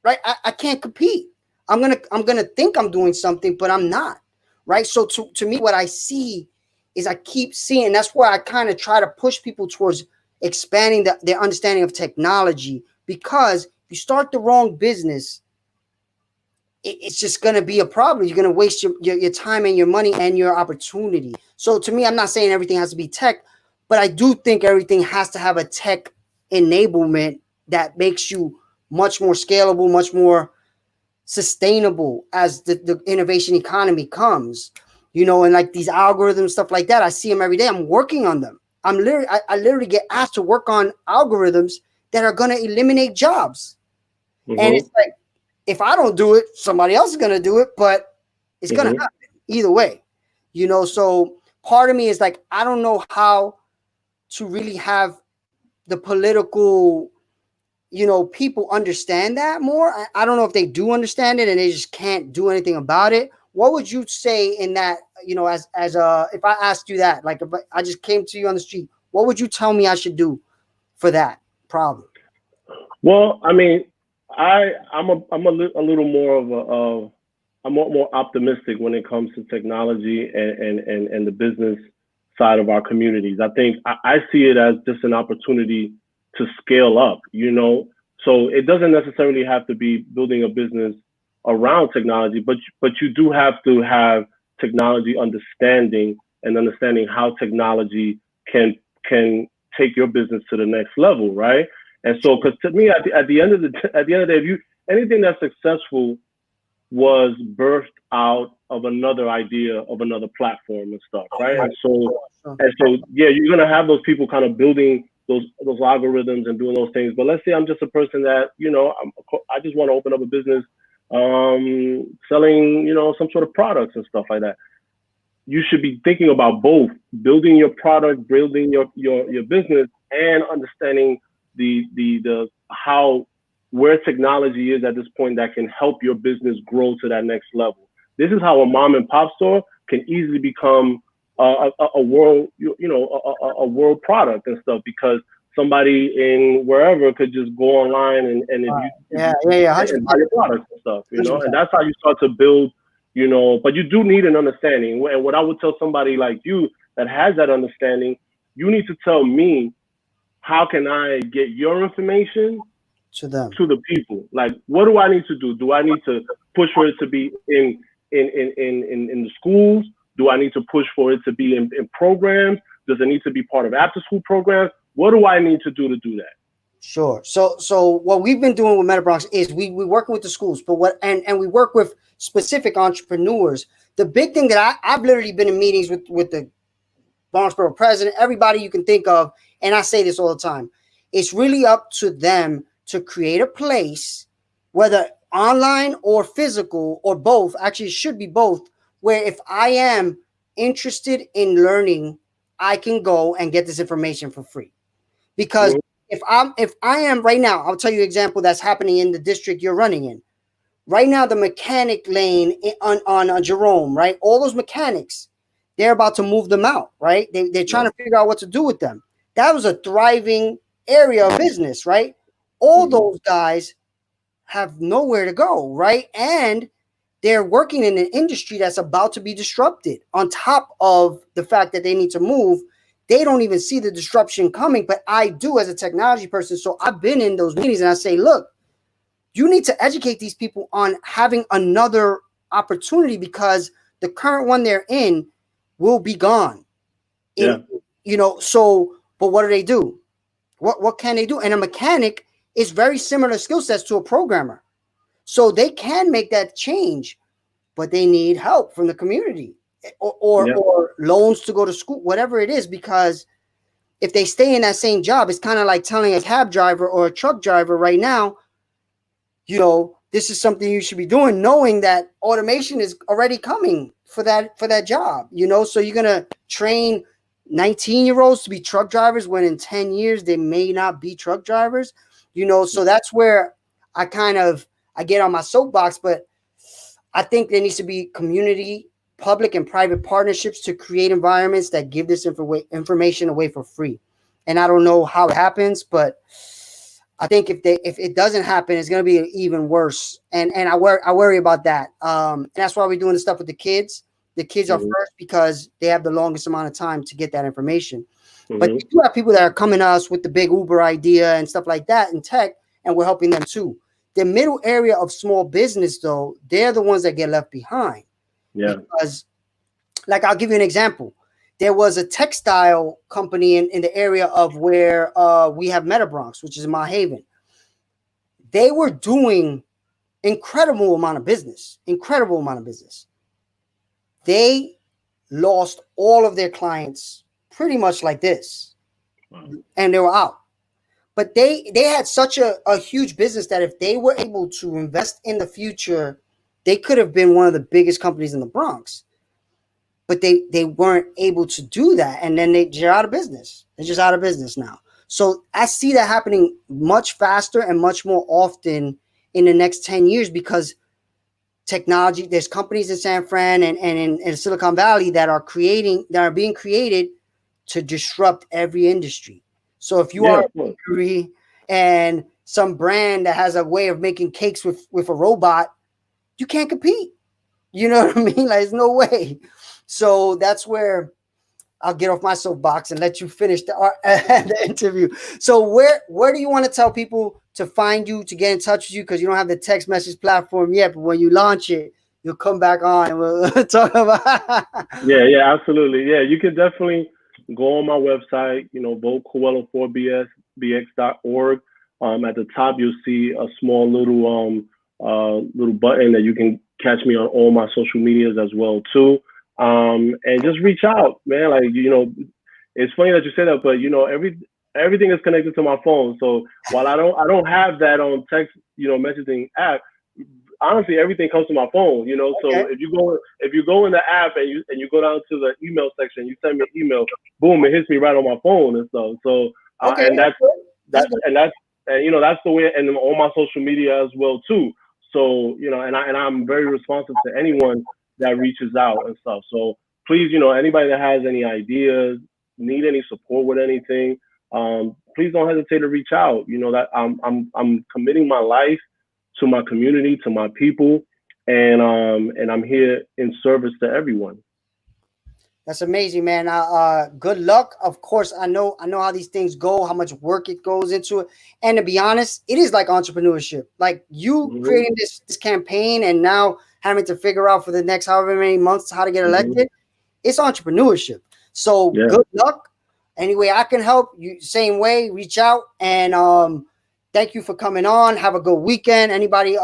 right? I can't compete. I'm gonna think I'm doing something, but I'm not, right? So to me, what I see is I keep seeing, and that's why I kind of try to push people towards expanding their understanding of technology, because if you start the wrong business, it's just going to be a problem. You're going to waste your time and your money and your opportunity. So to me, I'm not saying everything has to be tech, but I do think everything has to have a tech enablement that makes you much more scalable, much more sustainable as the innovation economy comes, you know. And like these algorithms, stuff like that, I see them every day. I'm working on them. I literally get asked to work on algorithms that are going to eliminate jobs. And it's like, if I don't do it, somebody else is going to do it, but it's going to happen either way, you know. So part of me is like, I don't know how to really have the political, you know, people understand that more. I don't know if they do understand it and they just can't do anything about it. What would you say in that, you know, as if I asked you that, like if I just came to you on the street, what would you tell me I should do for that problem? Well, I mean, I'm a little more I'm more optimistic when it comes to technology and the business side of our communities. I think I see it as just an opportunity to scale up, you know. So it doesn't necessarily have to be building a business around technology, but you do have to have technology understanding and understanding how technology can take your business to the next level, right? And so, because to me, at the end of the day, anything that's successful was birthed out of another idea of another platform and stuff, right? And so, yeah, you're gonna have those people kind of building those algorithms and doing those things. But let's say I'm just a person that, you know, I just want to open up a business, selling, you know, some sort of products and stuff like that. You should be thinking about both building your product, building your business, and understanding the how where technology is at this point that can help your business grow to that next level. This is how a mom and pop store can easily become a world, you know, a world product and stuff, because somebody in wherever could just go online and buy your products and stuff, you know. 100%. And that's how you start to build, you know. But you do need an understanding. And what I would tell somebody like you that has that understanding, you need to tell me, how can I get your information to them, to the people? Like, what do I need to do? Do I need to push for it to be in the schools? Do I need to push for it to be in programs? Does it need to be part of after school programs? What do I need to do that? Sure. So what we've been doing with MetaBronx is we working with the schools, but and we work with specific entrepreneurs. The big thing that I've literally been in meetings with the Bronxborough president, everybody you can think of, and I say this all the time. It's really up to them to create a place, whether online or physical or both. Actually, it should be both. Where if I am interested in learning, I can go and get this information for free. Because if I am right now, I'll tell you an example that's happening in the district you're running in. Right now, the mechanic lane on Jerome, right? All those mechanics, they're about to move them out, right? They're trying to figure out what to do with them. That was a thriving area of business, right? All those guys have nowhere to go, right? And they're working in an industry that's about to be disrupted. On top of the fact that they need to move, they don't even see the disruption coming, but I do as a technology person. So I've been in those meetings and I say, look, you need to educate these people on having another opportunity because the current one they're in will be gone. So, but what do? What can they do? And a mechanic is very similar skill sets to a programmer. So they can make that change, but they need help from the community or loans to go to school, whatever it is, because if they stay in that same job, it's kind of like telling a cab driver or a truck driver right now, this is something you should be doing, knowing that automation is already coming for that job, so you're going to train 19-year-olds to be truck drivers when in 10 years they may not be truck drivers, so that's where I get on my soapbox, but I think there needs to be community, public and private partnerships to create environments that give this information away for free. And I don't know how it happens, but I think if it doesn't happen, it's going to be even worse. And I worry about that. And that's why we're doing the stuff with the kids. The kids are first because they have the longest amount of time to get that information. But we do have people that are coming to us with the big Uber idea and stuff like that in tech, and we're helping them too. The middle area of small business, though, they're the ones that get left behind. Yeah. Because, like, I'll give you an example. There was a textile company in the area of where we have MetaBronx, which is in Mount Haven. They were doing incredible amount of business. They lost all of their clients pretty much like this. Wow. And they were out. But they had such a huge business that if they were able to invest in the future, they could have been one of the biggest companies in the Bronx. But they weren't able to do that. And then they're out of business. They're just out of business now. So I see that happening much faster and much more often in the next 10 years because technology, there's companies in San Fran and in Silicon Valley that are being created to disrupt every industry. So if you are a bakery and some brand that has a way of making cakes with a robot, you can't compete. You know what I mean? Like, there's no way. So that's where I'll get off my soapbox and let you finish the interview. So where do you want to tell people to find you, to get in touch with you? Because you don't have the text message platform yet, but when you launch it, you'll come back on and we'll talk about Yeah, absolutely. Yeah, you can definitely go on my website, vocoello4bx.org. At the top, you'll see a small little button that you can catch me on all my social medias as well too. And just reach out, man. Like, it's funny that you say that, but everything is connected to my phone. So while I don't have that on text, messaging app, honestly, everything comes to my phone, So if you go in the app and you go down to the email section, you send me an email, boom, it hits me right on my phone and stuff. So and that's the way, and on my social media as well too. So and I'm very responsive to anyone that reaches out and stuff. So please, anybody that has any ideas, need any support with anything, please don't hesitate to reach out. That I'm committing my life to my community, to my people, and I'm here in service to everyone. That's amazing, man. Good luck. Of course, I know how these things go, how much work it goes into it. And to be honest, it is like entrepreneurship. Like you creating this campaign and now having to figure out for the next however many months how to get elected. It's entrepreneurship. So good luck. Any way I can help you, same way, reach out. And thank you for coming on. Have a good weekend. Anybody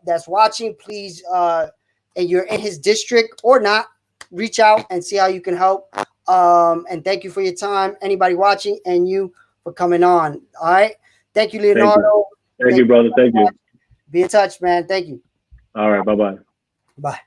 that's watching, please, and you're in his district or not, reach out and see how you can help. And thank you for your time. Anybody watching, and you for coming on. All right. Thank you, Leonardo. Thank you, brother. Thank you. Be in touch, man. Thank you. All right. Bye-bye. Bye.